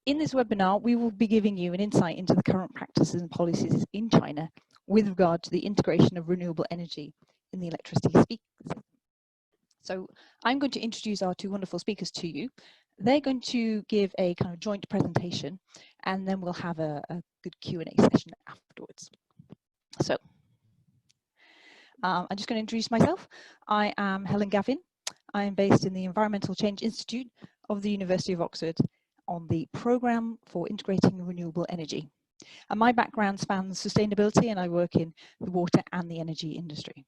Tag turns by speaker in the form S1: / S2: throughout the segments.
S1: In this webinar, we will be giving you an insight into the current practices and policies in China with regard to the integration of renewable energy in the electricity system. So I'm going to introduce our two wonderful speakers to you. They're going to give a kind of joint presentation, and then we'll have a good Q&A session afterwards. So I'm just going to introduce myself. I am Helen Gavin. I am based in the Environmental Change Institute of the University of Oxford on the Programme for Integrating Renewable Energy. And my background spans sustainability, and I work in the water and the energy industry.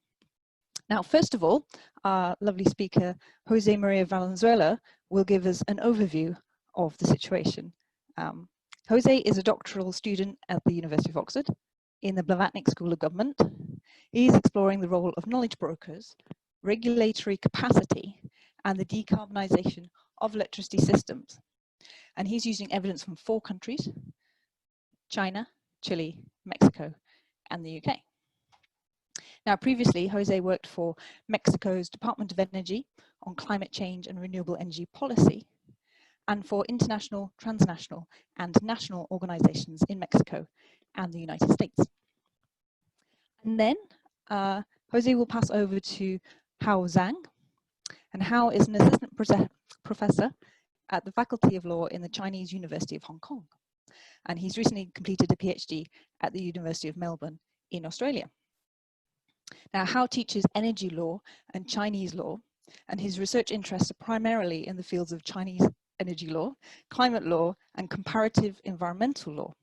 S1: Now, first of all, our lovely speaker, José Maria Valenzuela, will give us an overview of the situation. José is a doctoral student at the University of Oxford in the Blavatnik School of Government. He's exploring the role of knowledge brokers, regulatory capacity, and the decarbonisation of electricity systems. And he's using evidence from 4 countries: China, Chile, Mexico, and the UK. Now, previously, José worked for Mexico's Department of Energy on climate change and renewable energy policy, and for international, transnational, and national organizations in Mexico and the United States. And then José will pass over to Hao Zhang. And Hao is an assistant professor at the Faculty of Law in the Chinese University of Hong Kong. And he's recently completed a PhD at the University of Melbourne in Australia. Now, Hao teaches energy law and Chinese law, and his research interests are primarily in the fields of Chinese energy law, climate law, and comparative environmental law.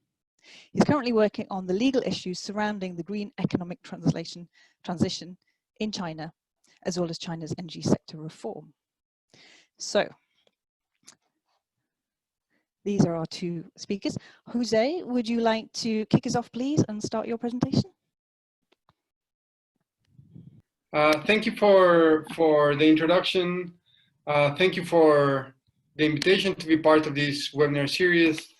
S1: He's currently working on the legal issues surrounding the green economic transition in China, as well as China's energy sector reform. So, these are our two speakers. José, would you like to kick us off, please, and start your presentation?
S2: Thank you for the introduction. Thank you for the invitation to be part of this webinar series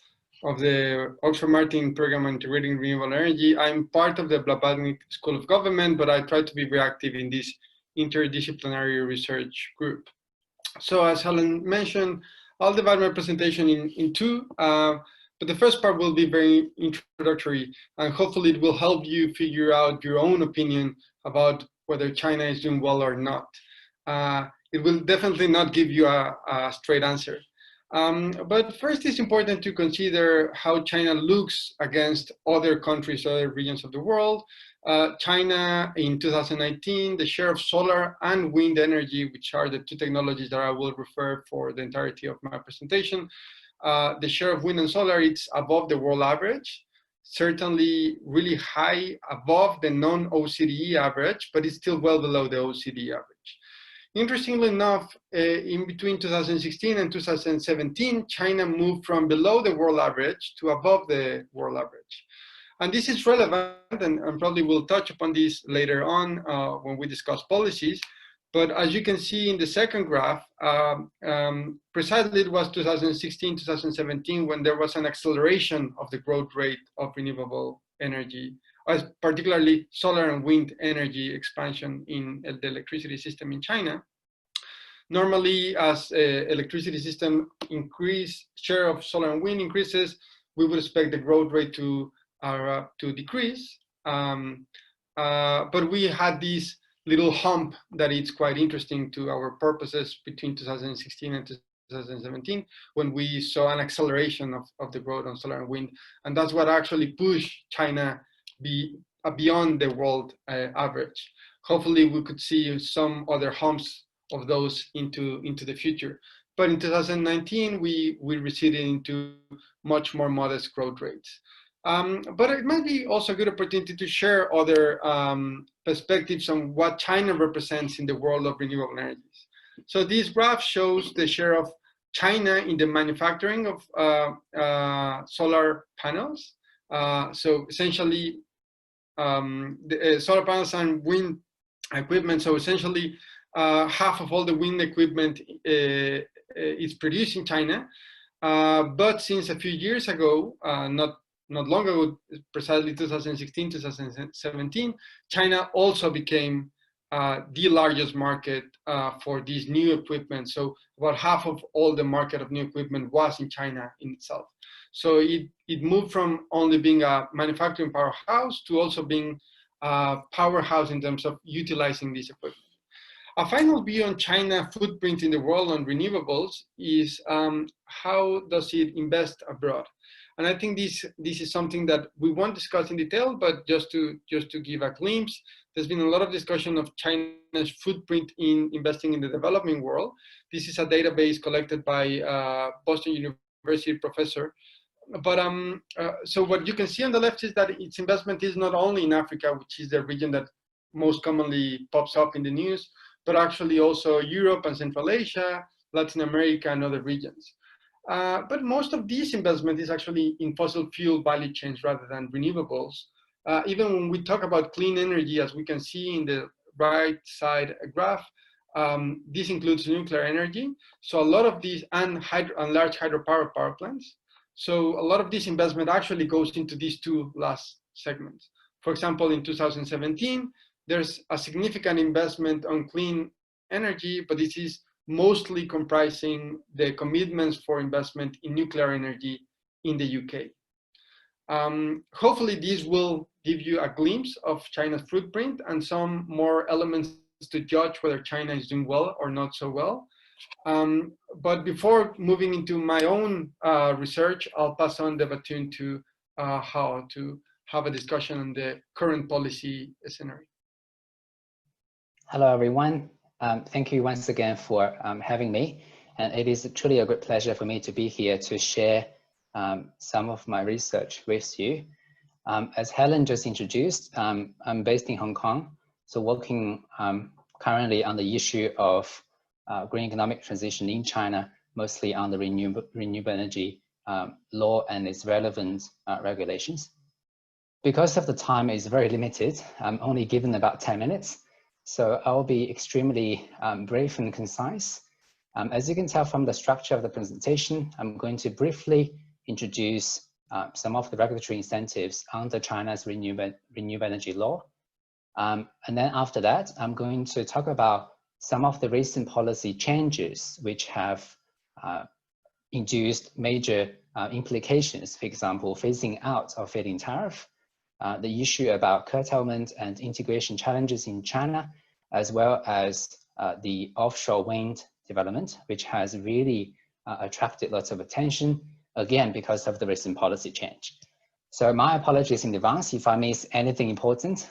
S2: of the Oxford Martin Program on Integrating Renewable Energy. I'm part of the Blavatnik School of Government, but I try to be very active in this interdisciplinary research group. So as Helen mentioned, I'll divide my presentation in 2, but the first part will be very introductory, and hopefully it will help you figure out your own opinion about whether China is doing well or not. It will definitely not give you a straight answer. But first, it's important to consider how China looks against other countries, other regions of the world. China in 2019, the share of solar and wind energy, which are the 2 technologies that I will refer for the entirety of my presentation, the share of wind and solar, it's above the world average, certainly really high above the non-OECD average, but it's still well below the OECD average. Interestingly enough, in between 2016 and 2017, China moved from below the world average to above the world average. And this is relevant, and probably we'll touch upon this later on when we discuss policies. But as you can see in the second graph, precisely it was 2016, 2017 when there was an acceleration of the growth rate of renewable energy, particularly solar and wind energy expansion in the electricity system in China. Normally, as electricity system share of solar and wind increases, we would expect the growth rate to decrease. But we had this little hump that is quite interesting to our purposes between 2016 and 2017, when we saw an acceleration of the growth on solar and wind. And that's what actually pushed China beyond the world average. Hopefully we could see some other humps of those into the future. But in 2019, we receded into much more modest growth rates. But it might be also a good opportunity to share other perspectives on what China represents in the world of renewable energies. So this graph shows the share of China in the manufacturing of solar panels. So essentially, the solar panels and wind equipment. So essentially, half of all the wind equipment is produced in China. But since a few years ago, not long ago, precisely 2016, 2017, China also became the largest market for these new equipment. So about half of all the market of new equipment was in China in itself. So it moved from only being a manufacturing powerhouse to also being a powerhouse in terms of utilizing this equipment. A final view on China's footprint in the world on renewables is how does it invest abroad? And I think this is something that we won't discuss in detail, but just to give a glimpse, there's been a lot of discussion of China's footprint in investing in the developing world. This is a database collected by Boston University professor. But so what you can see on the left is that its investment is not only in Africa, which is the region that most commonly pops up in the news, but actually also Europe and Central Asia, Latin America, and other regions. But most of this investment is actually in fossil fuel value chains rather than renewables. Even when we talk about clean energy, as we can see in the right side graph, this includes nuclear energy. So a lot of these, and large hydropower power plants. So a lot of this investment actually goes into these two last segments. For example, in 2017, there's a significant investment on clean energy, but this is mostly comprising the commitments for investment in nuclear energy in the UK. Hopefully this will give you a glimpse of China's footprint and some more elements to judge whether China is doing well or not so well. But before moving into my own research, I'll pass on the baton to Hao to have a discussion on the current policy scenario.
S3: Hello, everyone. Thank you once again for having me. And it is truly a great pleasure for me to be here to share some of my research with you. As Helen just introduced, I'm based in Hong Kong, so working currently on the issue of green economic transition in China, mostly on the renewable energy law and its relevant regulations. Because of the time is very limited, I'm only given about 10 minutes. So I'll be extremely brief and concise. As you can tell from the structure of the presentation, I'm going to briefly introduce some of the regulatory incentives under China's renewable energy law. And then after that, I'm going to talk about some of the recent policy changes which have induced major implications, for example, phasing out of feed-in tariff, the issue about curtailment and integration challenges in China, as well as the offshore wind development, which has really attracted lots of attention, again, because of the recent policy change. So my apologies in advance if I miss anything important,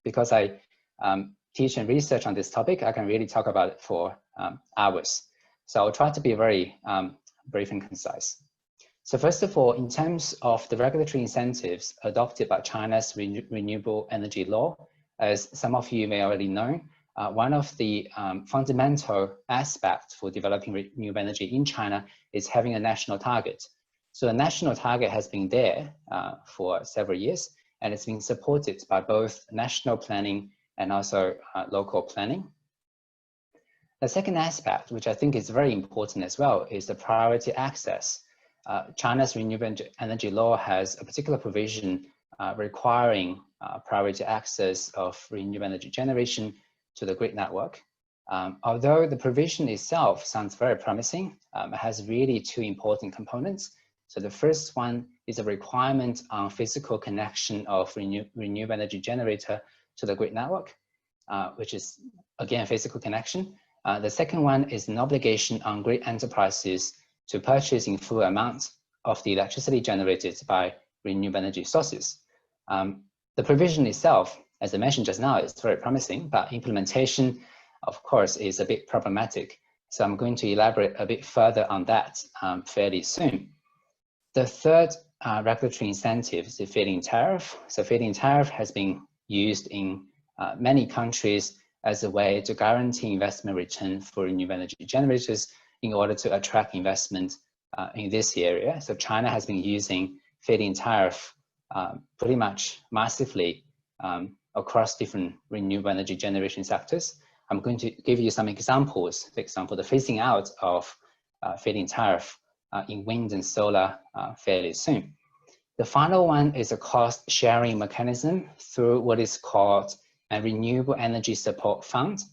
S3: because I teach and research on this topic, I can really talk about it for hours. So I'll try to be very brief and concise. So first of all, in terms of the regulatory incentives adopted by China's renewable energy law, as some of you may already know, one of the fundamental aspects for developing renewable energy in China is having a national target. So the national target has been there for several years, and it's been supported by both national planning and also local planning. The second aspect, which I think is very important as well, is the priority access. China's renewable energy law has a particular provision requiring priority access of renewable energy generation to the grid network. Although the provision itself sounds very promising, it has really two important components. So the first one is a requirement on physical connection of renewable energy generator to the grid network, which is, again, physical connection. The second one is an obligation on grid enterprises to purchase in full amount of the electricity generated by renewable energy sources. The provision itself, as I mentioned just now, is very promising, but implementation, of course, is a bit problematic. So I'm going to elaborate a bit further on that fairly soon. The third regulatory incentive is the feed-in tariff. So feed-in tariff has been used in many countries as a way to guarantee investment return for renewable energy generators in order to attract investment in this area. So China has been using feed-in tariff pretty much massively across different renewable energy generation sectors. I'm going to give you some examples. For example, the phasing out of feed-in tariff in wind and solar fairly soon. The final one is a cost sharing mechanism through what is called a renewable energy support fund.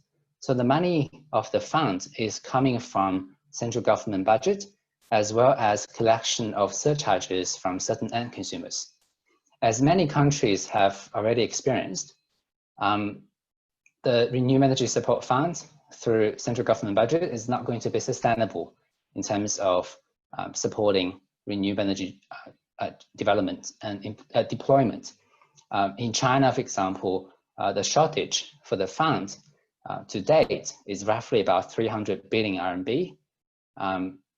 S3: So the money of the fund is coming from central government budget, as well as collection of surcharges from certain end consumers. As many countries have already experienced, the Renewable Energy Support Fund through central government budget is not going to be sustainable in terms of supporting renewable energy development and deployment. In China, for example, the shortage for the fund to date is roughly about 300 billion RMB,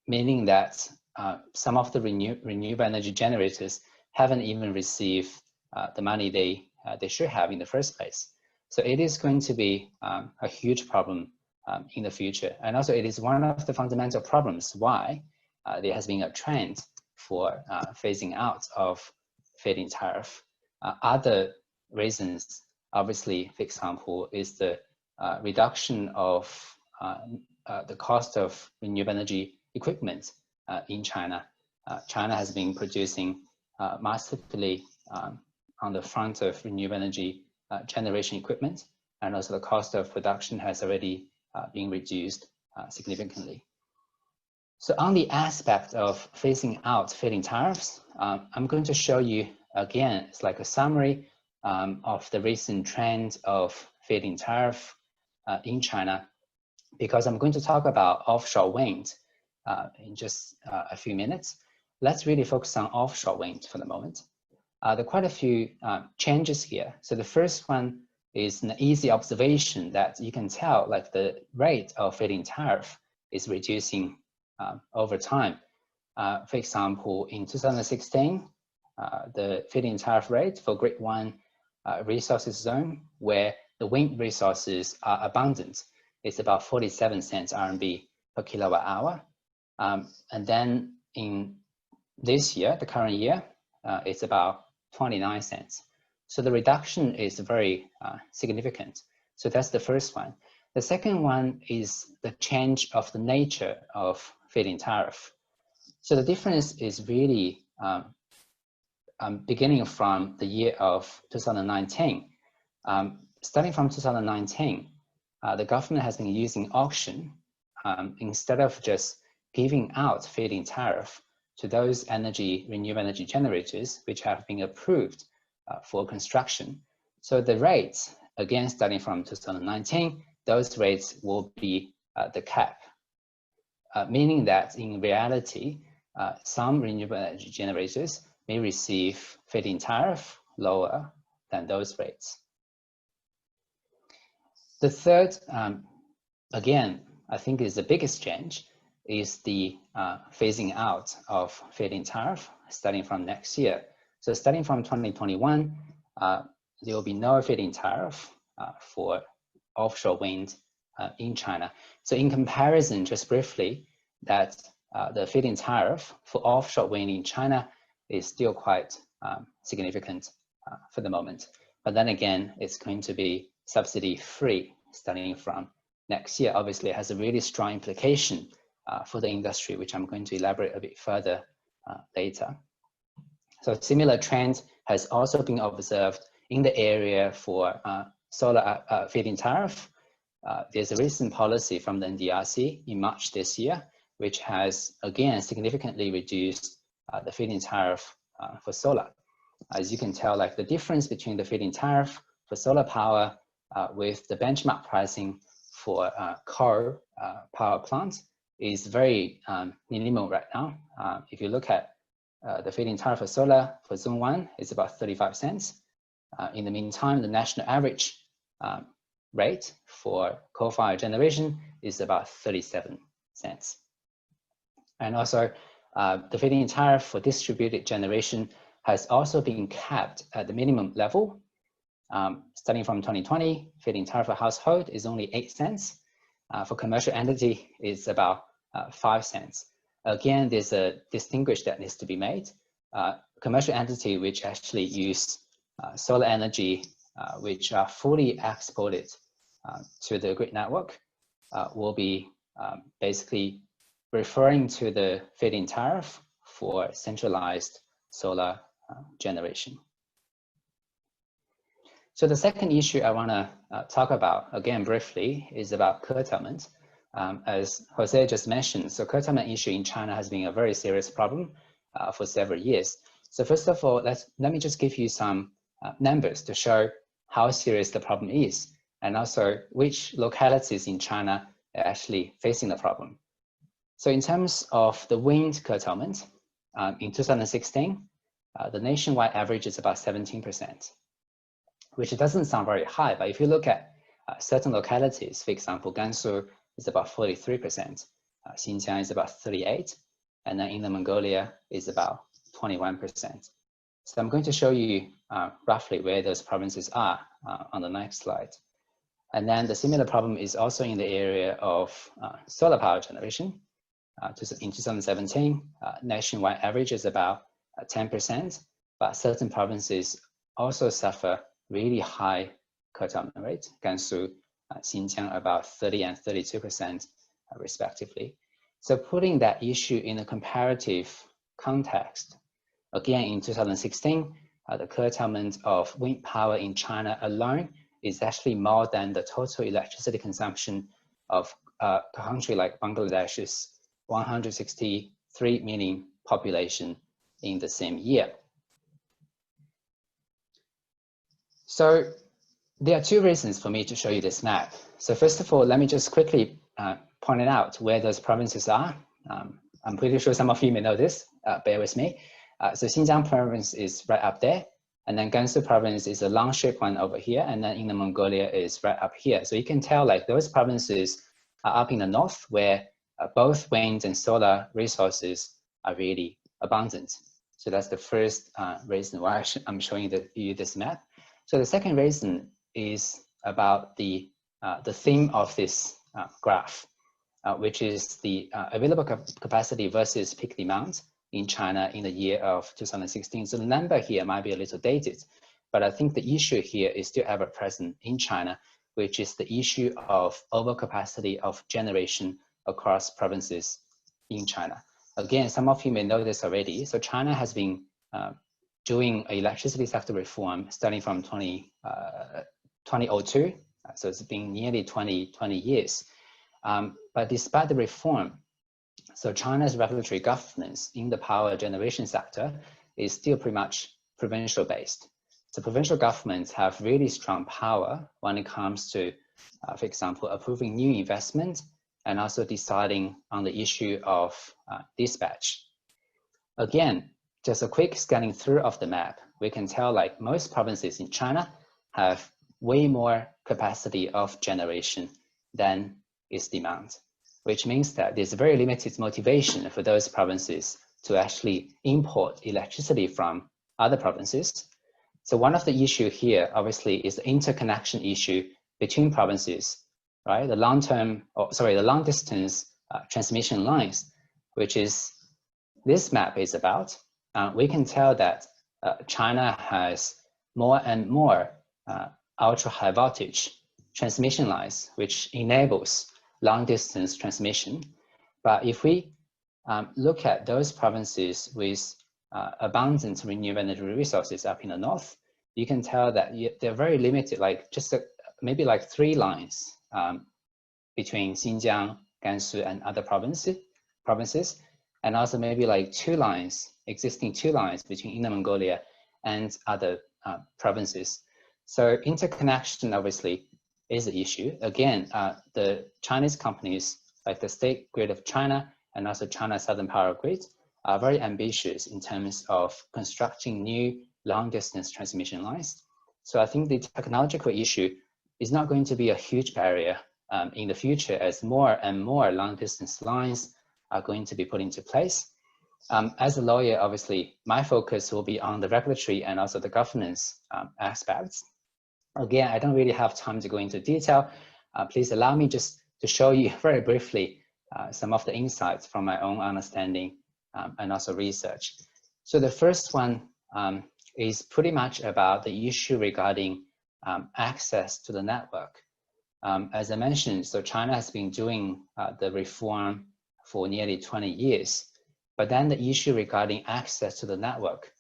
S3: meaning that some of the renewable energy generators haven't even received the money they should have in the first place. So it is going to be a huge problem in the future. And also it is one of the fundamental problems why there has been a trend for phasing out of feed-in tariff. Other reasons, obviously, for example, is the reduction of the cost of renewable energy equipment in China. China has been producing massively on the front of renewable energy generation equipment, and also the cost of production has already been reduced significantly. So on the aspect of phasing out feed-in tariffs, I'm going to show you again, it's like a summary of the recent trend of feed-in tariff in China, because I'm going to talk about offshore wind in just a few minutes. Let's really focus on offshore wind for the moment. There are quite a few changes here. So the first one is an easy observation that you can tell like the rate of feed-in tariff is reducing over time. For example, in 2016, the feed-in tariff rate for Grade 1 resources zone, where the wind resources are abundant, is about 47 cents RMB per kilowatt hour. And then in this year, the current year, it's about 29 cents. So the reduction is very significant. So that's the first one. The second one is the change of the nature of feed-in tariff. So the difference is really beginning from the year of 2019. Starting from 2019, the government has been using auction instead of just giving out feed-in tariff to those renewable energy generators which have been approved for construction. So the rates, again, starting from 2019, those rates will be the cap, meaning that in reality, some renewable energy generators may receive feed-in tariff lower than those rates. The third, again, I think is the biggest change, is the phasing out of feed-in tariff starting from next year. So starting from 2021, there will be no feed-in tariff for offshore wind in China. So in comparison, just briefly, that the feed-in tariff for offshore wind in China is still quite significant for the moment. But then again, it's going to be subsidy-free starting from next year. Obviously, it has a really strong implication for the industry, which I'm going to elaborate a bit further later. So similar trend has also been observed in the area for solar feed-in tariff. There's a recent policy from the NDRC in March this year, which has again significantly reduced the feed-in tariff for solar. As you can tell, like the difference between the feed-in tariff for solar power with the benchmark pricing for coal power plants is very minimal right now. If you look at the feed-in tariff for solar for zone 1 is about 35 cents. In the meantime, the national average rate for coal-fired generation is about 37 cents. And also, the feed-in tariff for distributed generation has also been capped at the minimum level. Starting from 2020, feed-in tariff for household is only 8 cents. For commercial entity, it's about 5 cents. Again, there's a distinguish that needs to be made. Commercial entity which actually use solar energy, which are fully exported to the grid network, will be basically referring to the feed-in tariff for centralized solar generation. So the second issue I want to talk about, again briefly, is about curtailment. as Jose just mentioned, so curtailment issue in China has been a very serious problem for several years. So first of all, let me just give you some numbers to show how serious the problem is, and also which localities in China are actually facing the problem. So in terms of the wind curtailment, in 2016, the nationwide average is about 17%, which doesn't sound very high, but if you look at certain localities, for example, Gansu is about 43%, Xinjiang is about 38%, and then Inner Mongolia is about 21%. So I'm going to show you roughly where those provinces are on the next slide. And then the similar problem is also in the area of solar power generation. In 2017, nationwide average is about 10%, but certain provinces also suffer really high curtailment rate. Gansu, Xinjiang about 30 and 32% respectively. So putting that issue in a comparative context, again in 2016, the curtailment of wind power in China alone is actually more than the total electricity consumption of a country like Bangladesh's 163 million population in the same year. So there are two reasons for me to show you this map. So first of all, let me just quickly point it out where those provinces are. I'm pretty sure some of you may know this, bear with me. So Xinjiang province is right up there, and then Gansu province is a long shaped one over here, and then Inner Mongolia is right up here. So you can tell like those provinces are up in the north where both wind and solar resources are really abundant. So that's the first reason why I'm showing you this map. So the second reason is about the theme of this graph, which is the available capacity versus peak demand in China in the year of 2016. So the number here might be a little dated, but I think the issue here is still ever present in China, which is the issue of overcapacity of generation across provinces in China. Again, some of you may know this already. So China has been doing electricity sector reform starting from 2002. So it's been nearly 20 years. But despite the reform, so China's regulatory governance in the power generation sector is still pretty much provincial based. So provincial governments have really strong power when it comes to, for example, approving new investment and also deciding on the issue of dispatch. Again, just a quick scanning through of the map, we can tell like most provinces in China have way more capacity of generation than its demand, which means that there's very limited motivation for those provinces to actually import electricity from other provinces. So one of the issue here, obviously, is the interconnection issue between provinces, right? The long distance transmission lines, which is this map is about. We can tell that China has more and more ultra high voltage transmission lines, which enables long distance transmission. But if we look at those provinces with abundant renewable energy resources up in the north, you can tell that they're very limited, like just maybe like 3 lines between Xinjiang, Gansu, and other provinces, and also maybe like 2 lines, existing 2 lines between Inner Mongolia and other provinces. So interconnection obviously is the issue. Again, the Chinese companies like the State Grid of China and also China Southern Power Grid are very ambitious in terms of constructing new long distance transmission lines. So I think the technological issue is not going to be a huge barrier in the future as more and more long distance lines are going to be put into place. As a lawyer, obviously, my focus will be on the regulatory and also the governance aspects. Again, I don't really have time to go into detail. Please allow me just to show you very briefly some of the insights from my own understanding and also research. So the first one is pretty much about the issue regarding access to the network. As I mentioned, so China has been doing the reform for nearly 20 years, but then the issue regarding access to the network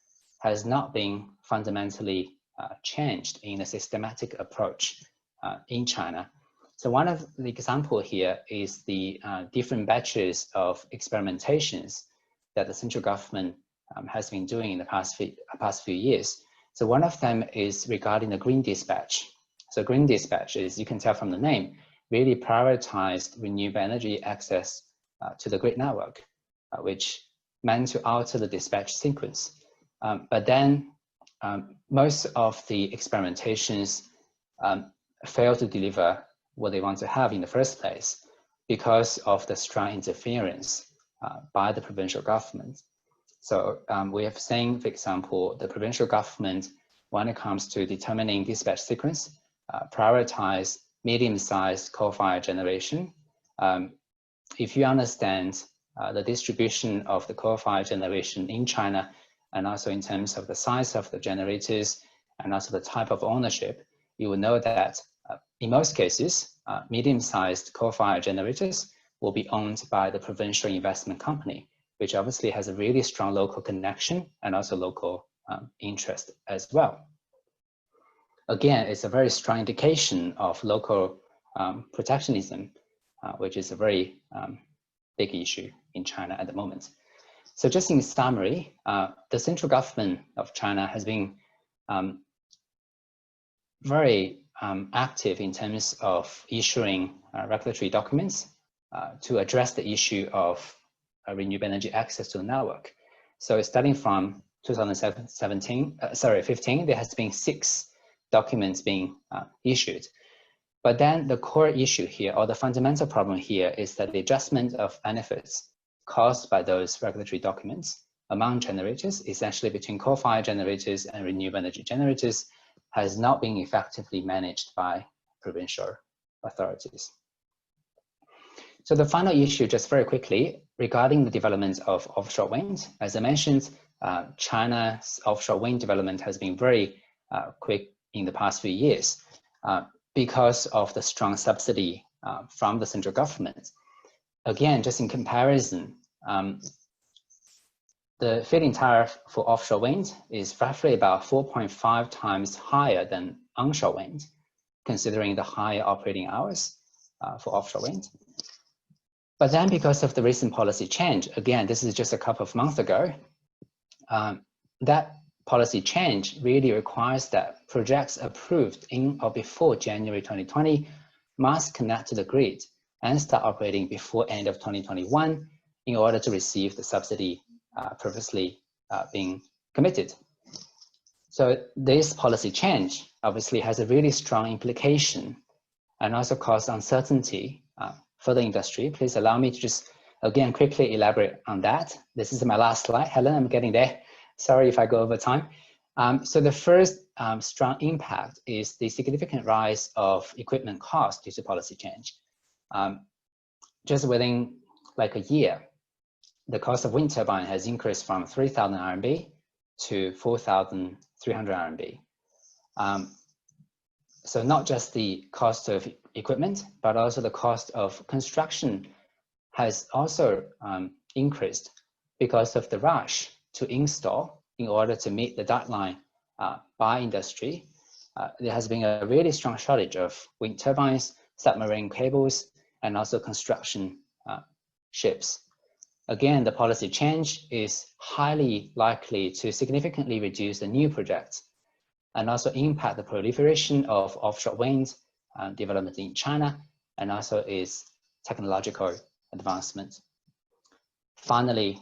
S3: has not been fundamentally changed in a systematic approach in China. So one of the example here is the different batches of experimentations that the central government has been doing in the past few years. So one of them is regarding the green dispatch. So green dispatch is, you can tell from the name, really prioritized renewable energy access to the grid network, which meant to alter the dispatch sequence. But then most of the experimentations failed to deliver what they want to have in the first place because of the strong interference by the provincial government. So we have seen, for example, the provincial government, when it comes to determining dispatch sequence, prioritize medium-sized coal-fired generation. If you understand the distribution of the coal-fired generation in China, and also in terms of the size of the generators, and also the type of ownership, you will know that in most cases, medium-sized coal-fired generators will be owned by the provincial investment company, which obviously has a really strong local connection and also local interest as well. Again, it's a very strong indication of local protectionism, which is a very big issue in China at the moment. So just in summary, the central government of China has been very active in terms of issuing regulatory documents to address the issue of renewable energy access to the network. So starting from 2015, there has been 6 documents being issued. But then the core issue here, or the fundamental problem here, is that the adjustment of benefits caused by those regulatory documents among generators, essentially between coal-fired generators and renewable energy generators, has not been effectively managed by provincial authorities. So the final issue, just very quickly, regarding the development of offshore wind. As I mentioned, China's offshore wind development has been very quick in the past few years because of the strong subsidy from the central government. Again, just in comparison, the feed-in tariff for offshore wind is roughly about 4.5 times higher than onshore wind, considering the higher operating hours for offshore wind. But then because of the recent policy change, again, this is just a couple of months ago, that policy change really requires that projects approved in or before January 2020 must connect to the grid and start operating before end of 2021 in order to receive the subsidy previously being committed. So this policy change obviously has a really strong implication and also cause uncertainty for the industry. Please allow me to just, again, quickly elaborate on that. This is my last slide. Helen, I'm getting there. Sorry if I go over time. So the first strong impact is the significant rise of equipment cost due to policy change. Just within like a year, the cost of wind turbine has increased from 3,000 RMB to 4,300 RMB. So not just the cost of equipment, but also the cost of construction has also increased because of the rush to install in order to meet the deadline by industry. There has been a really strong shortage of wind turbines, submarine cables, and also construction ships. Again, the policy change is highly likely to significantly reduce the new projects and also impact the proliferation of offshore wind development in China, and also its technological advancement. Finally,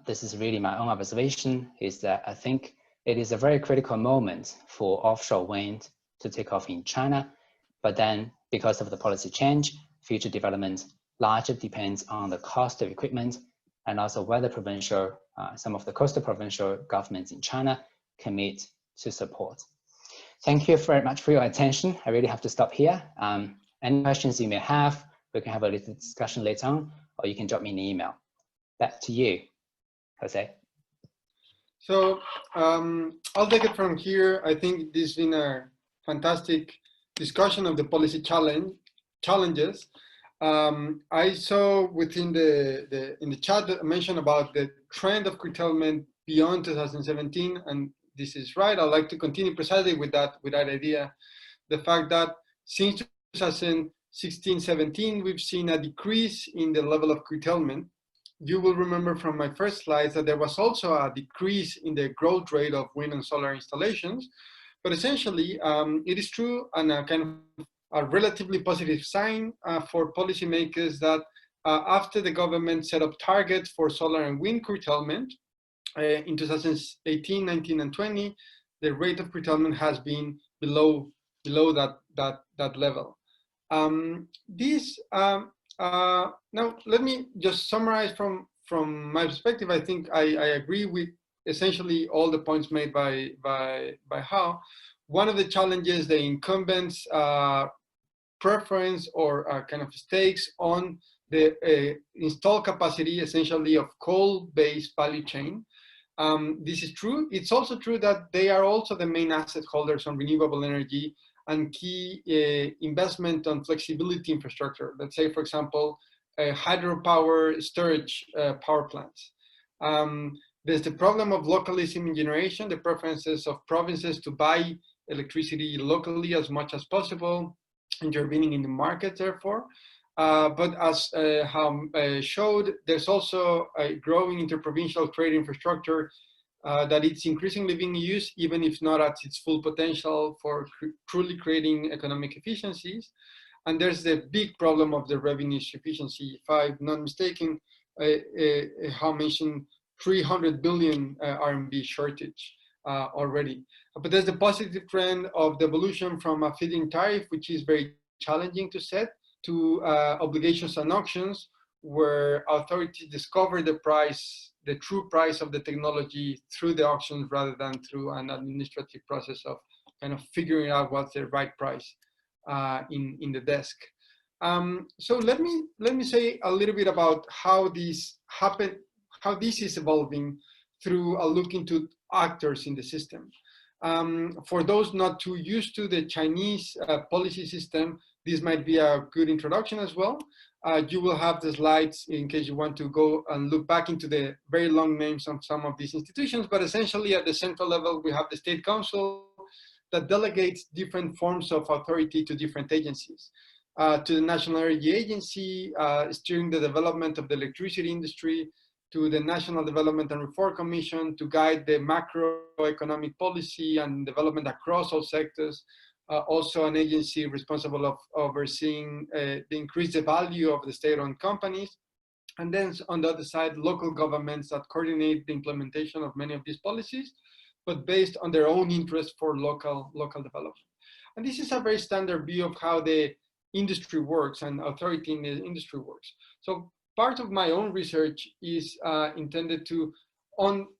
S3: this is really my own observation, is that I think it is a very critical moment for offshore wind to take off in China, but then because of the policy change, future development largely depends on the cost of equipment and also whether provincial, some of the coastal provincial governments in China commit to support. Thank you very much for your attention. I really have to stop here. Any questions you may have, we can have a little discussion later on, or you can drop me an email. Back to you, Jose.
S2: So I'll take it from here. I think this has been a fantastic discussion of the policy challenges. I saw within in the chat that I mentioned about the trend of curtailment beyond 2017, and this is right. I'd like to continue precisely with that idea. The fact that since 16, 17, we've seen a decrease in the level of curtailment. You will remember from my first slides that there was also a decrease in the growth rate of wind and solar installations. But essentially, it is true and a kind of a relatively positive sign for policymakers that after the government set up targets for solar and wind curtailment in 2018, 19, and 20, the rate of curtailment has been below that level. Now, let me just summarize from my perspective. I think I agree with essentially all the points made by Hao. One of the challenges, the incumbents' preference or kind of stakes on the installed capacity, essentially of coal-based value chain. This is true. It's also true that they are also the main asset holders on renewable energy and key investment on flexibility infrastructure. Let's say, for example, hydropower storage power plants. There's the problem of localism in generation, the preferences of provinces to buy electricity locally as much as possible, intervening in the market, therefore. But as Hao showed, there's also a growing interprovincial trade infrastructure that it's increasingly being used, even if not at its full potential for truly creating economic efficiencies. And there's the big problem of the revenue sufficiency. If I'm not mistaken, Hao mentioned 300 billion RMB shortage already. But there's the positive trend of the evolution from a feed-in tariff, which is very challenging to set, to obligations and auctions, where authorities discover the price, the true price of the technology through the auctions rather than through an administrative process of kind of figuring out what's the right price in the desk. So let me say a little bit about how this happened, how this is evolving through a look into actors in the system. For those not too used to the Chinese policy system, this might be a good introduction as well. You will have the slides in case you want to go and look back into the very long names of some of these institutions, but essentially at the central level, we have the State Council that delegates different forms of authority to different agencies. To the National Energy Agency, steering the development of the electricity industry, to the National Development and Reform Commission to guide the macroeconomic policy and development across all sectors. Also an agency responsible of overseeing the increased value of the state-owned companies. And then on the other side, local governments that coordinate the implementation of many of these policies, but based on their own interest for local development. And this is a very standard view of how the industry works and authority in the industry works. So part of my own research is intended to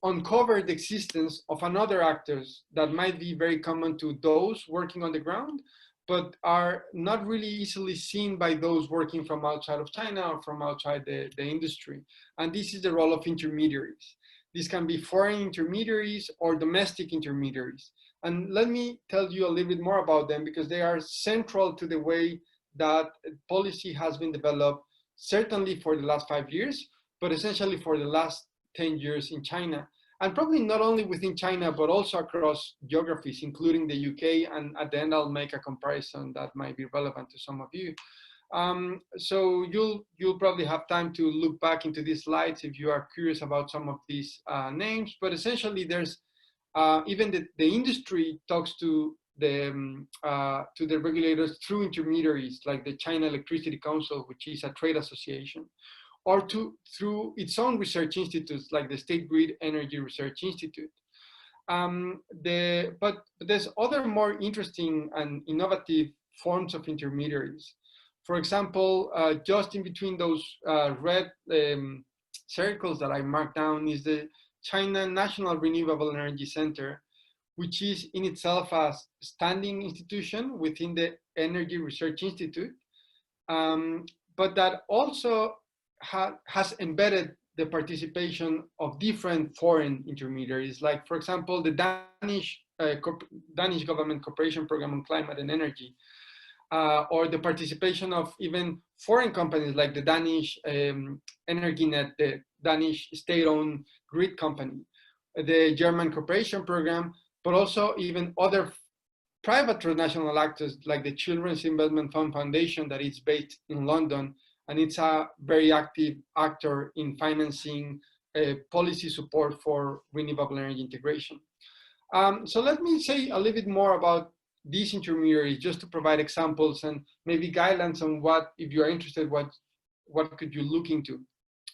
S2: uncover the existence of another actors that might be very common to those working on the ground, but are not really easily seen by those working from outside of China or from outside the industry. And this is the role of intermediaries. These can be foreign intermediaries or domestic intermediaries. And let me tell you a little bit more about them because they are central to the way that policy has been developed, certainly for the last 5 years, but essentially for the last 10 years in China. And probably not only within China, but also across geographies, including the UK. And at the end, I'll make a comparison that might be relevant to some of you. So you'll probably have time to look back into these slides if you are curious about some of these names. But essentially, there's even the industry talks to the regulators through intermediaries like the China Electricity Council, which is a trade association, or through its own research institutes like the State Grid Energy Research Institute. But there's other more interesting and innovative forms of intermediaries. For example, just in between those red circles that I marked down is the China National Renewable Energy Center, which is in itself a standing institution within the Energy Research Institute, but that also has embedded the participation of different foreign intermediaries, like, for example, the Danish government cooperation program on climate and energy, or the participation of even foreign companies like the Danish Energinet, the Danish state-owned grid company, the German cooperation program, but also even other private transnational actors like the Children's Investment Fund Foundation that is based in London, and it's a very active actor in financing policy support for renewable energy integration. So let me say a little bit more about these intermediaries, just to provide examples and maybe guidelines on what, if you are interested, what could you look into.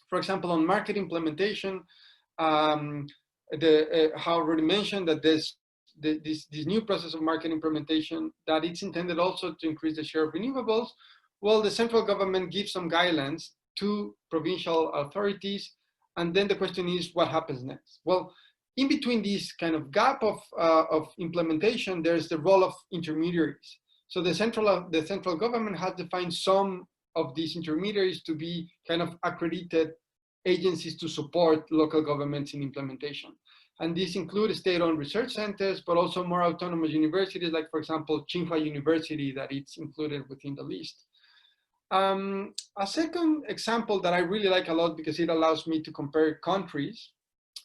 S2: For example, on market implementation, Hao already mentioned that this new process of market implementation, that it's intended also to increase the share of renewables. Well, the central government gives some guidelines to provincial authorities, and then the question is, what happens next? Well, in between this kind of gap of implementation, there's the role of intermediaries. So the central government has defined some of these intermediaries to be kind of accredited agencies to support local governments in implementation. And these include state-owned research centers, but also more autonomous universities, like, for example, Tsinghua University, that it's included within the list. A second example that I really like a lot, because it allows me to compare countries,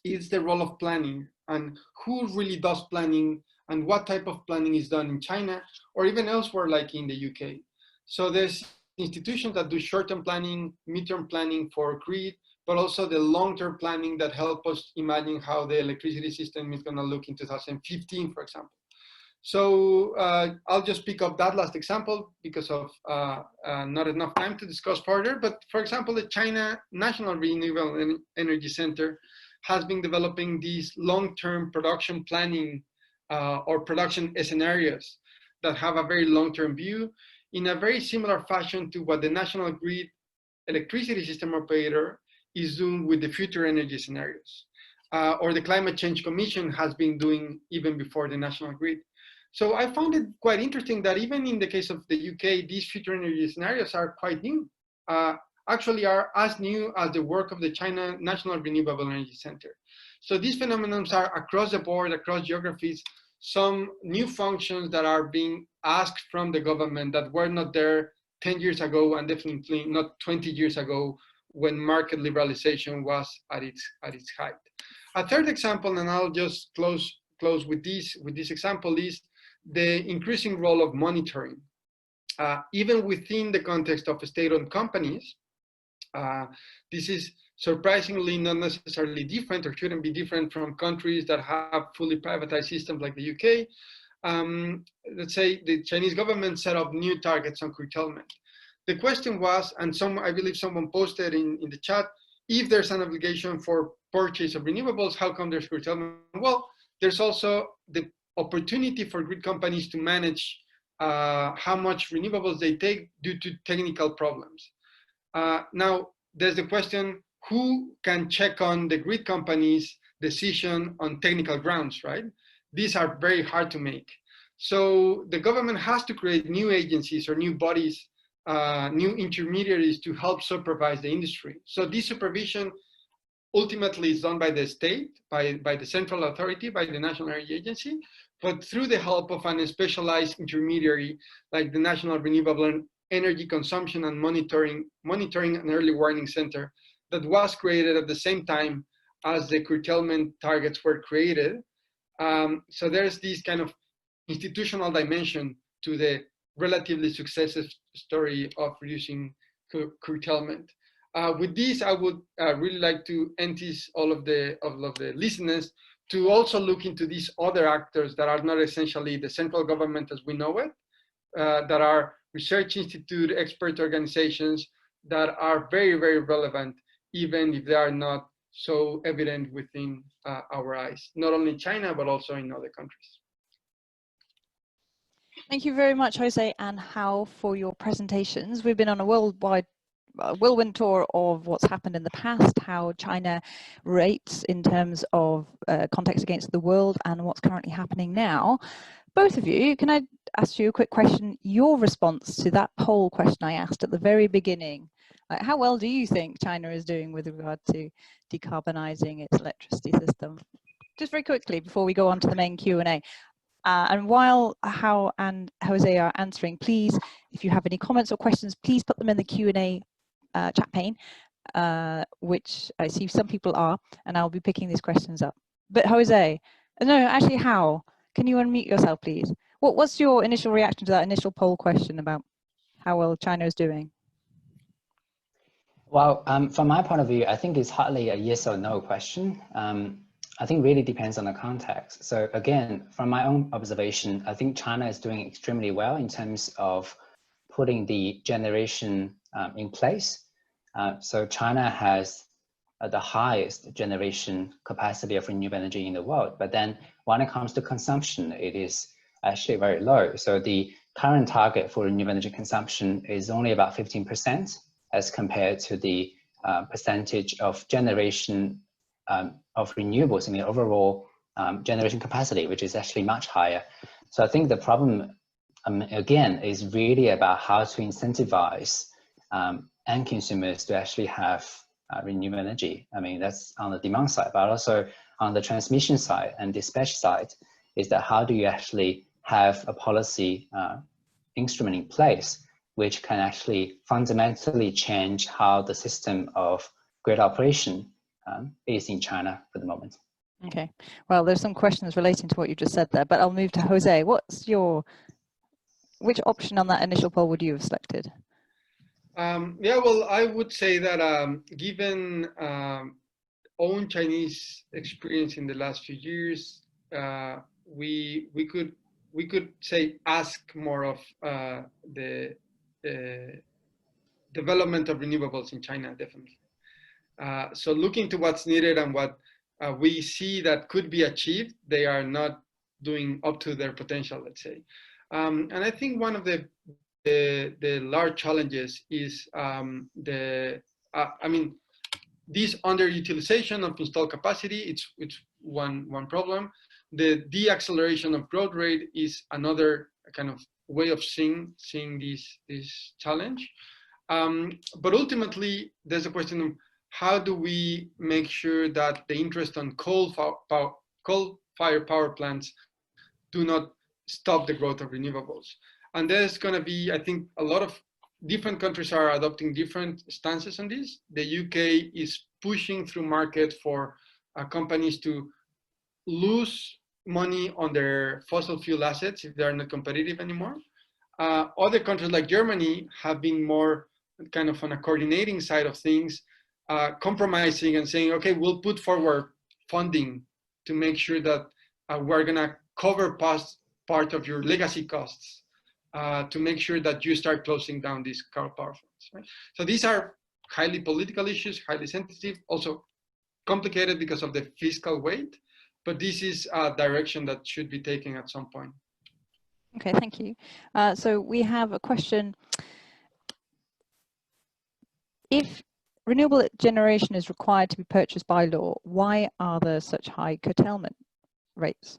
S2: is the role of planning, and who really does planning and what type of planning is done in China or even elsewhere, like in the UK. So there's institutions that do short-term planning, mid-term planning for grid, but also the long-term planning that help us imagine how the electricity system is going to look in 2015, for example. So I'll just pick up that last example because of not enough time to discuss further. But for example, the China National Renewable Energy Center has been developing these long-term production planning or production scenarios that have a very long-term view in a very similar fashion to what the National Grid electricity system operator is doing with the future energy scenarios, or the Climate Change Commission has been doing even before the National Grid. So I found it quite interesting that even in the case of the UK, these future energy scenarios are quite new. Actually are as new as the work of the China National Renewable Energy Center. So these phenomena are across the board, across geographies, some new functions that are being asked from the government that were not there 10 years ago, and definitely not 20 years ago when market liberalization was at its height. A third example, and I'll just close with this example, is the increasing role of monitoring. Even within the context of state-owned companies, this is surprisingly not necessarily different, or shouldn't be different from countries that have fully privatized systems like the UK. Let's say the Chinese government set up new targets on curtailment. The question was, and I believe someone posted in the chat, if there's an obligation for purchase of renewables, how come there's curtailment? Well, there's also the opportunity for grid companies to manage how much renewables they take due to technical problems. Now, there's the question, who can check on the grid company's decision on technical grounds, right? These are very hard to make. So the government has to create new agencies or new bodies, new intermediaries to help supervise the industry. So this supervision ultimately is done by the state, by the central authority, by the National Energy Agency, but through the help of a specialized intermediary like the National Renewable Energy Consumption and Monitoring and Early Warning Center that was created at the same time as the curtailment targets were created. So there's this kind of institutional dimension to the relatively successful story of reducing curtailment. With this, I would really like to encourage all of the listeners to also look into these other actors that are not essentially the central government as we know it, that are research institute, expert organizations that are very, very relevant, even if they are not so evident within our eyes, not only in China, but also in other countries.
S1: Thank you very much, Jose and Hao, for your presentations. We've been on a worldwide whirlwind tour of what's happened in the past, how China rates in terms of context against the world, and what's currently happening now. Both of you, can I ask you a quick question? Your response to that poll question I asked at the very beginning, like, how well do you think China is doing with regard to decarbonizing its electricity system? Just very quickly before we go on to the main Q&A. And while Hao and Jose are answering, please, if you have any comments or questions, please put them in the Q&A chat pane, which I see some people are, and I'll be picking these questions up. But Jose, no, actually Hao, can you unmute yourself, please? What's your initial reaction to that initial poll question about how well China is doing?
S3: Well, from my point of view, I think it's hardly a yes or no question. I think really depends on the context. So again, from my own observation, I think China is doing extremely well in terms of putting the generation in place. So China has the highest generation capacity of renewable energy in the world. But then when it comes to consumption, it is actually very low. So the current target for renewable energy consumption is only about 15% as compared to the percentage of generation of renewables in the overall generation capacity, which is actually much higher. So I think the problem, again, is really about how to incentivize end consumers to actually have renewable energy. I mean, that's on the demand side, but also on the transmission side and dispatch side, is that how do you actually have a policy instrument in place which can actually fundamentally change how the system of grid operation is in China for the moment.
S1: Okay, well, there's some questions relating to what you just said there, but I'll move to Jose. Which option on that initial poll would you have selected?
S2: Yeah, well, I would say that given own Chinese experience in the last few years, we could say ask more of the development of renewables in China, definitely. So looking to what's needed and what we see that could be achieved, they are not doing up to their potential, let's say. And I think one of the large challenges is this underutilization of installed capacity. It's one problem. The deacceleration of growth rate is another kind of way of seeing this challenge. But ultimately, there's a question of how do we make sure that the interest on coal-fired power plants do not stop the growth of renewables. And there's going to be, I think, a lot of different countries are adopting different stances on this. The UK is pushing through market for companies to lose money on their fossil fuel assets if they're not competitive anymore. Other countries like Germany have been more kind of on a coordinating side of things, compromising and saying, okay, we'll put forward funding to make sure that we're going to cover part of your legacy costs to make sure that you start closing down these coal power plants. Right? So these are highly political issues, highly sensitive, also complicated because of the fiscal weight, but this is a direction that should be taken at some point.
S1: Okay, thank you. So we have a question. If renewable generation is required to be purchased by law, why are there such high curtailment rates?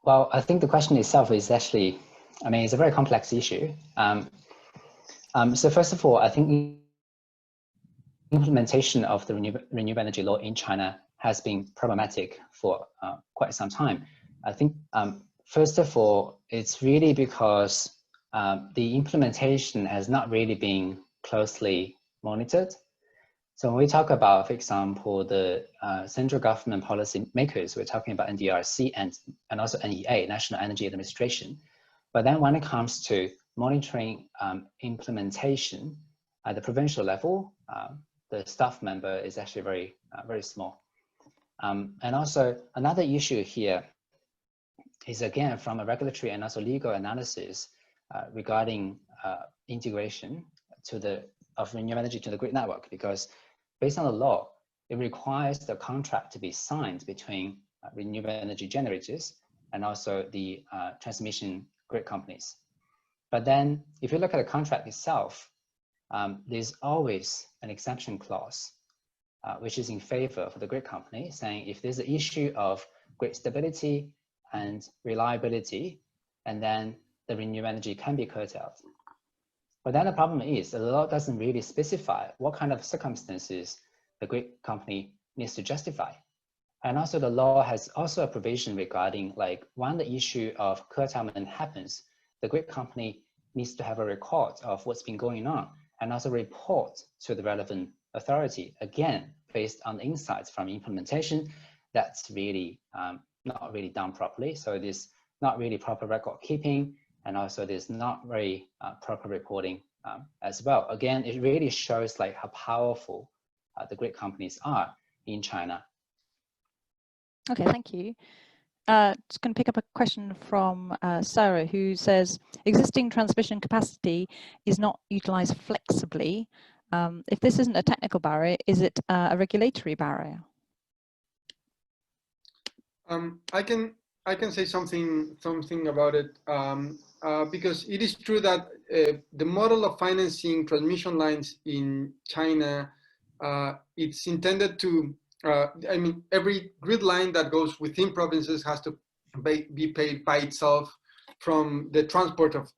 S3: Well, I think the question itself is actually, I mean, it's a very complex issue. So first of all, I think implementation of the renewable energy law in China has been problematic for quite some time. I think, first of all, it's really because the implementation has not really been closely monitored. So when we talk about, for example, the central government policy makers, we're talking about NDRC and also NEA, National Energy Administration. But then when it comes to monitoring implementation at the provincial level, the staff member is actually very small. And also another issue here is, again, from a regulatory and also legal analysis regarding integration of renewable energy to the grid network, because based on the law, it requires the contract to be signed between renewable energy generators and also the transmission grid companies. But then if you look at the contract itself, there's always an exemption clause, which is in favor for the grid company, saying if there's an issue of grid stability and reliability, and then the renewable energy can be curtailed. But then the problem is that the law doesn't really specify what kind of circumstances the grid company needs to justify. And also the law has also a provision regarding, like, when the issue of curtailment happens, the grid company needs to have a record of what's been going on and also report to the relevant authority, again, based on the insights from implementation. That's really not really done properly. So there's not really proper record keeping, and also there's not very proper reporting as well. Again, it really shows like how powerful the grid companies are in China.
S1: Okay, thank you. Just going to pick up a question from Sarah, who says, existing transmission capacity is not utilized flexibly. If this isn't a technical barrier, is it a regulatory barrier?
S2: I can say something about it, because it is true that the model of financing transmission lines in China, it's intended to, I mean, every grid line that goes within provinces has to be paid by itself from the transport of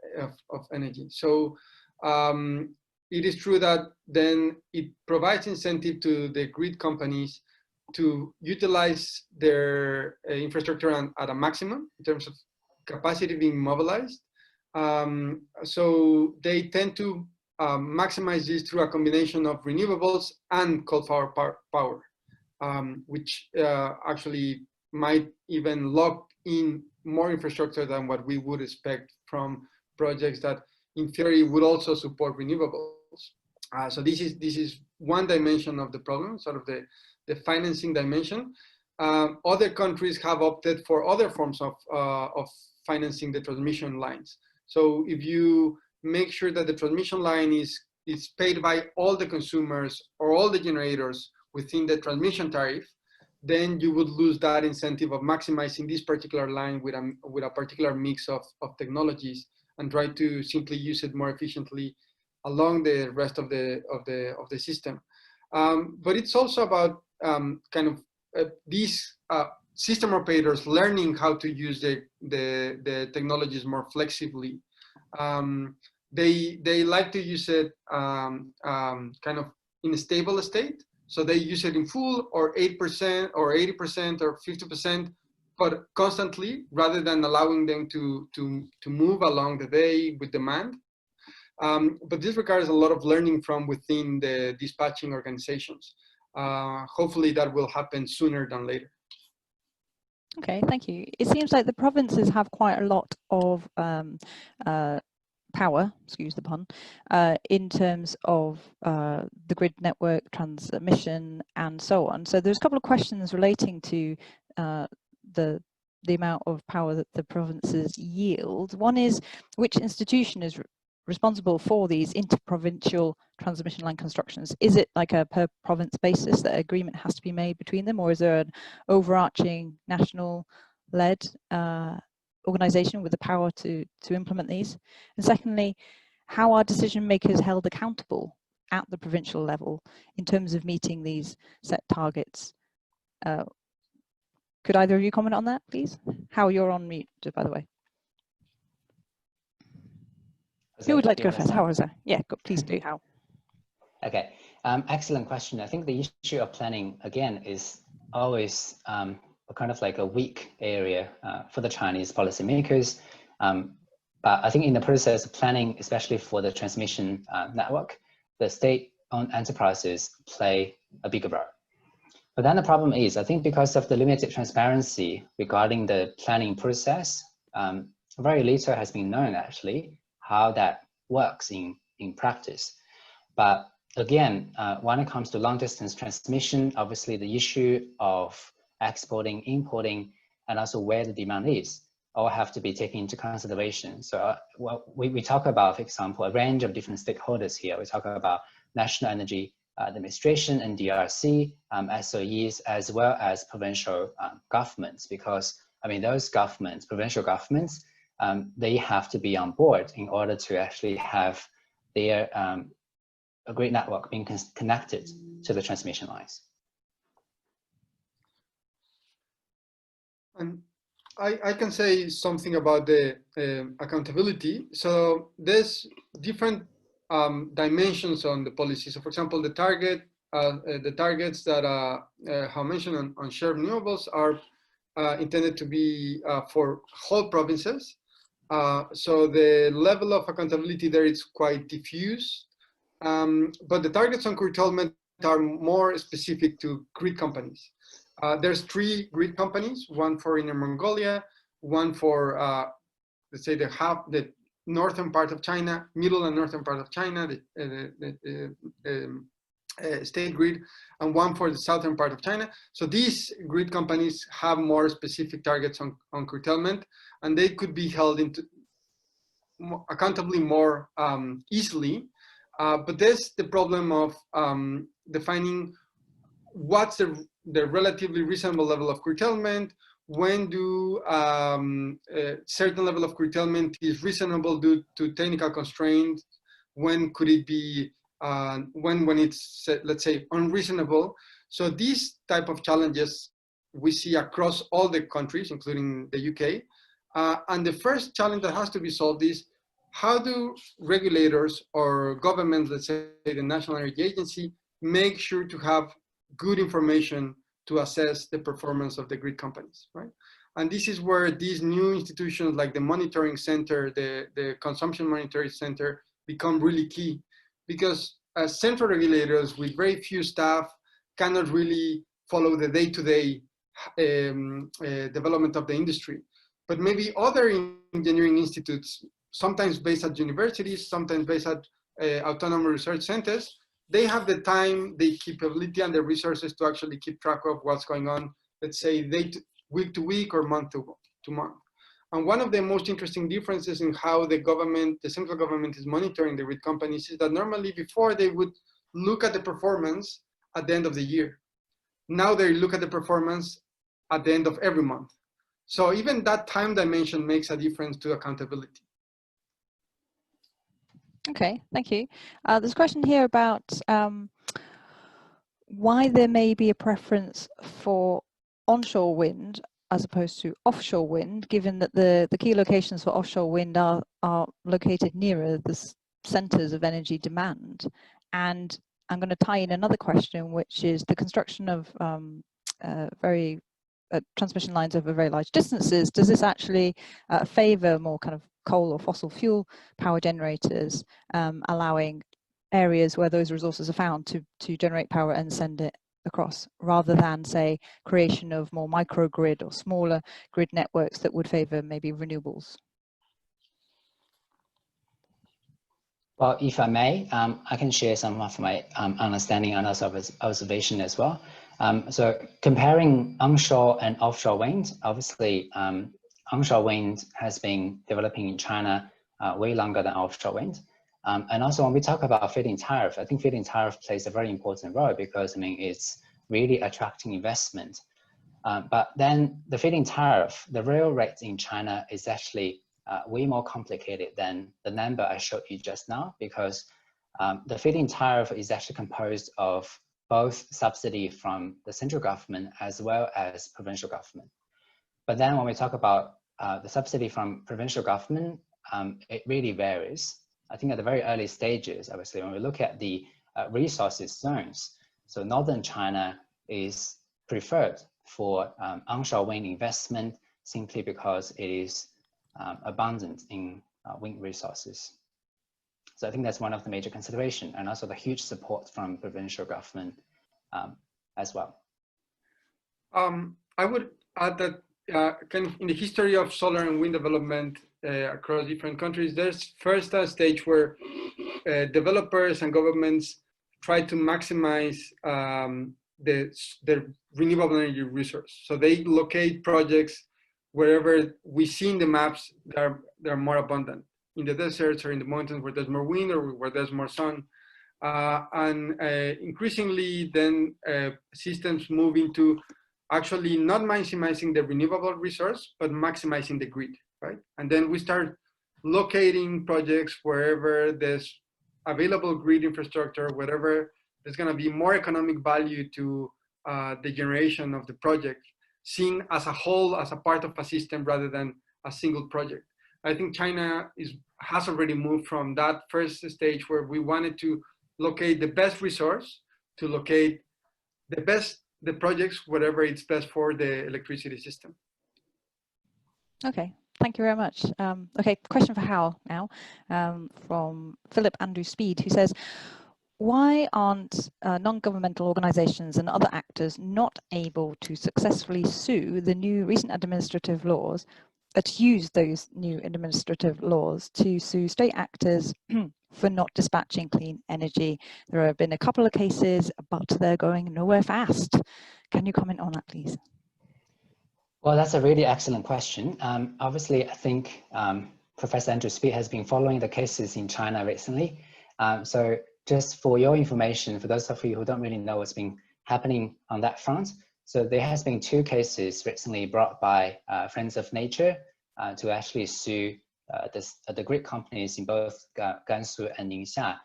S2: energy. So it is true that then it provides incentive to the grid companies to utilize their infrastructure at a maximum in terms of capacity being mobilized. So they tend to maximize this through a combination of renewables and coal-fired power, which actually might even lock in more infrastructure than what we would expect from projects that in theory would also support renewables. So this is one dimension of the problem, sort of the financing dimension. Other countries have opted for other forms of financing the transmission lines. So if you make sure that the transmission line is paid by all the consumers or all the generators within the transmission tariff, then you would lose that incentive of maximizing this particular line with a particular mix of technologies and try to simply use it more efficiently along the rest of the system. But it's also about kind of these system operators learning how to use the technologies more flexibly. They like to use it kind of in a stable state. So they use it in full or 8% or 80% or 50%, but constantly rather than allowing them to move along the day with demand. But this requires a lot of learning from within the dispatching organizations. Hopefully that will happen sooner than later.
S1: Okay, thank you. It seems like the provinces have quite a lot of power, excuse the pun, in terms of the grid network, transmission, and so on. So there's a couple of questions relating to the amount of power that the provinces yield. One is, which institution is responsible for these interprovincial transmission line constructions? Is it like a per province basis that agreement has to be made between them, or is there an overarching national-led organization with the power to implement these? And secondly, how are decision makers held accountable at the provincial level in terms of meeting these set targets? Could either of you comment on that, please? Hao, you're on mute, by the way. Who would like to go first? Hao Zhang. Yeah, please do, Hao.
S3: Okay, excellent question. I think the issue of planning, again, is always kind of like a weak area for the Chinese policymakers. But I think in the process of planning, especially for the transmission network, the state-owned enterprises play a bigger role. But then the problem is, I think because of the limited transparency regarding the planning process, very little has been known actually how that works in practice. But again, when it comes to long distance transmission, obviously the issue of exporting, importing, and also where the demand is, all have to be taken into consideration. So we talk about, for example, a range of different stakeholders here. We talk about National Energy Administration and DRC, SOEs, as well as provincial governments, because I mean, those governments, provincial governments, they have to be on board in order to actually have their a grid network being connected to the transmission lines.
S2: And I can say something about the accountability. So there's different dimensions on the policy. So for example, the targets that Hao mentioned on shared renewables are intended to be for whole provinces. So the level of accountability there is quite diffuse. But the targets on curtailment are more specific to grid companies. There's 3 grid companies, one for Inner Mongolia, one for, let's say, the northern part of China, middle and northern part of China, the state grid, and one for the southern part of China. So these grid companies have more specific targets on curtailment, and they could be held into accountably more easily. But there's the problem of defining what's the relatively reasonable level of curtailment. When do a certain level of curtailment is reasonable due to technical constraints? When could it be, when it's, let's say, unreasonable? So these type of challenges we see across all the countries, including the UK. And the first challenge that has to be solved is, how do regulators or governments, let's say the National Energy Agency, make sure to have good information to assess the performance of the grid companies, right? And this is where these new institutions like the monitoring center, the consumption monitoring center, become really key, because as central regulators with very few staff cannot really follow the day-to-day development of the industry. But maybe other engineering institutes, sometimes based at universities, sometimes based at autonomous research centers, they have the time, the capability, and the resources to actually keep track of what's going on, let's say week to week or month to month. And one of the most interesting differences in how the government, the central government, is monitoring the grid companies is that normally before they would look at the performance at the end of the year. Now they look at the performance at the end of every month. So even that time dimension makes a difference to accountability.
S1: Okay, thank you. There's a question here about why there may be a preference for onshore wind as opposed to offshore wind, given that the key locations for offshore wind are located nearer the centers of energy demand. And I'm going to tie in another question, which is the construction of transmission lines over very large distances. Does this actually favor more kind of coal or fossil fuel power generators, allowing areas where those resources are found to generate power and send it across, rather than, say, creation of more microgrid or smaller grid networks that would favor maybe renewables?
S3: Well, if I may, I can share some of my understanding and also observation as well. So comparing onshore and offshore wind, obviously onshore wind has been developing in China way longer than offshore wind. And also when we talk about feed-in tariff, I think feed-in tariff plays a very important role, because I mean, it's really attracting investment. But then the feed-in tariff, the real rate in China is actually way more complicated than the number I showed you just now, because the feed-in tariff is actually composed of both subsidy from the central government as well as provincial government. But then when we talk about the subsidy from provincial government, it really varies. I think at the very early stages, obviously, when we look at the resources zones, so northern China is preferred for onshore wind investment simply because it is abundant in wind resources. So I think that's one of the major considerations, and also the huge support from provincial government as well.
S2: I would add that kind of in the history of solar and wind development across different countries, there's first a stage where developers and governments try to maximize the renewable energy resource. So they locate projects wherever we see in the maps that are more abundant, in the deserts or in the mountains where there's more wind or where there's more sun. And increasingly then systems move into actually not maximizing the renewable resource, but maximizing the grid, right? And then we start locating projects wherever there's available grid infrastructure, wherever there's gonna be more economic value to the generation of the project, seen as a whole, as a part of a system rather than a single project. I think China has already moved from that first stage where we wanted to locate the best resource to locate the projects, whatever it's best for the electricity system.
S1: Okay, thank you very much. Okay, question for Hao now, from Philip Andrew Speed, who says, why aren't non-governmental organizations and other actors not able to successfully sue the new recent administrative laws, to use those new administrative laws to sue state actors for not dispatching clean energy? There have been a couple of cases, but they're going nowhere fast. Can you comment on that, please?
S3: Well, that's a really excellent question. Obviously, I think Professor Andrew Speed has been following the cases in China recently. So just for your information, for those of you who don't really know what's been happening on that front, so there has been 2 cases recently brought by Friends of Nature to actually sue the grid companies in both Gansu and Ningxia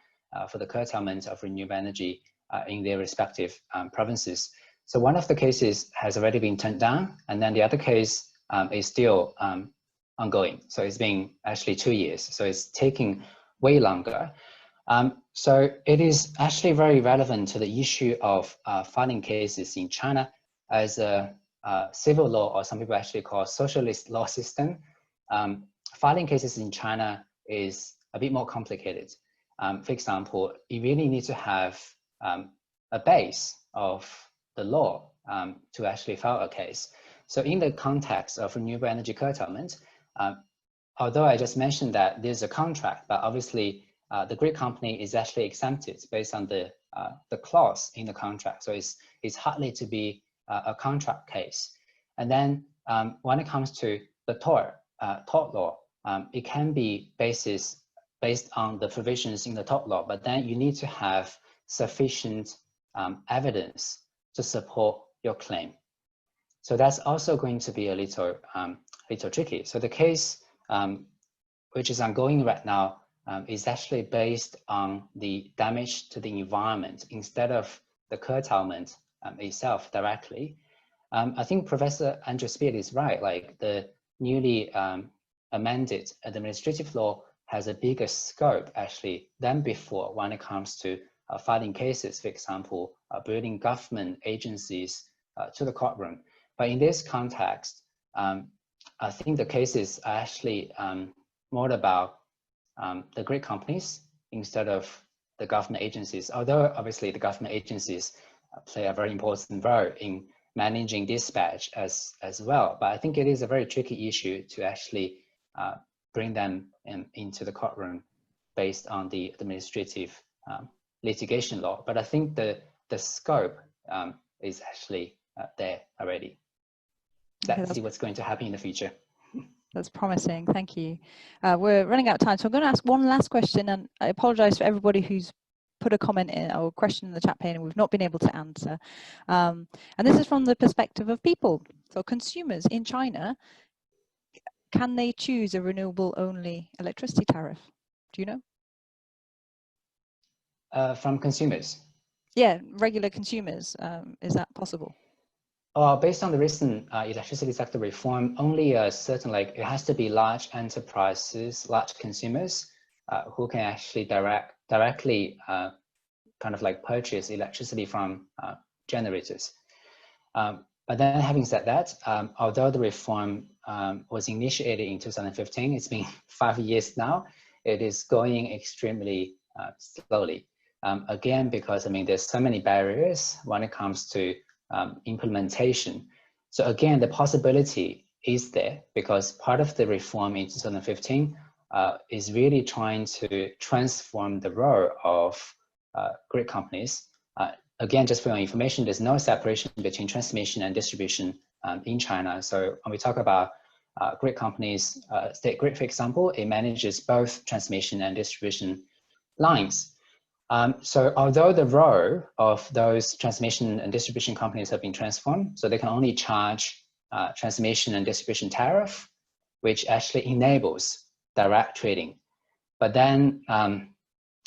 S3: for the curtailment of renewable energy in their respective provinces. So one of the cases has already been turned down, and then the other case is still ongoing. So it's been actually 2 years. So it's taking way longer. So it is actually very relevant to the issue of filing cases in China as a civil law, or some people actually call socialist law system. Filing cases in China is a bit more complicated. For example, you really need to have a base of the law to actually file a case. So in the context of renewable energy curtailment, although I just mentioned that there's a contract, but obviously the grid company is actually exempted based on the clause in the contract. So it's hardly to be a contract case. And then when it comes to the tort law, it can be based on the provisions in the tort law, but then you need to have sufficient evidence to support your claim. So that's also going to be a little tricky. So the case which is ongoing right now is actually based on the damage to the environment instead of the curtailment itself directly. I think Professor Andrew Speed is right. Like the newly amended administrative law has a bigger scope actually than before when it comes to filing cases, for example, bringing government agencies to the courtroom. But in this context, I think the cases are actually more about the grid companies instead of the government agencies, although obviously the government agencies play a very important role in managing dispatch as well. But I think it is a very tricky issue to actually bring them into the courtroom based on the administrative litigation law. But I think the scope is actually there already. Let's see what's going to happen in the future.
S1: That's promising, thank you. We're running out of time, so I'm going to ask one last question, and I apologize for everybody who's put a comment in or question in the chat pane and we've not been able to answer. And this is from the perspective of people. So consumers in China, can they choose a renewable only electricity tariff? Do you know?
S3: From consumers?
S1: Yeah, regular consumers, is that possible?
S3: Based on the recent electricity sector reform, only a certain, like, it has to be large enterprises, large consumers who can actually directly kind of like purchase electricity from generators. But then having said that, although the reform was initiated in 2015, it's been 5 years now, it is going extremely slowly. Again, because I mean, there's so many barriers when it comes to implementation. So again, the possibility is there because part of the reform in 2015 is really trying to transform the role of grid companies. Again, just for your information, there's no separation between transmission and distribution in China. So when we talk about grid companies, State Grid, for example, it manages both transmission and distribution lines. So although the role of those transmission and distribution companies have been transformed, so they can only charge transmission and distribution tariff, which actually enables direct trading. But then,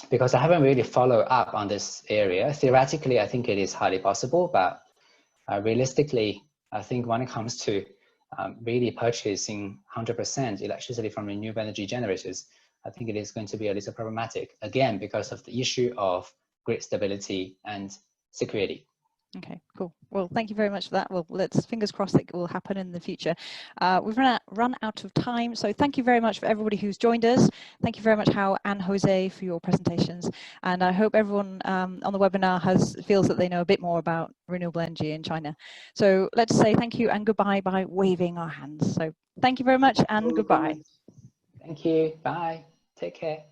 S3: because I haven't really followed up on this area, theoretically, I think it is highly possible, but realistically, I think when it comes to really purchasing 100% electricity from renewable energy generators, I think it is going to be a little problematic, again, because of the issue of grid stability and security.
S1: Okay, cool. Well, thank you very much for that. Well, let's fingers crossed it will happen in the future. We've run out of time, so thank you very much for everybody who's joined us. Thank you very much, Hao and Jose, for your presentations. And I hope everyone on the webinar feels that they know a bit more about renewable energy in China. So let's say thank you and goodbye by waving our hands. So thank you very much and goodbye.
S3: Thank you. Bye. Take care.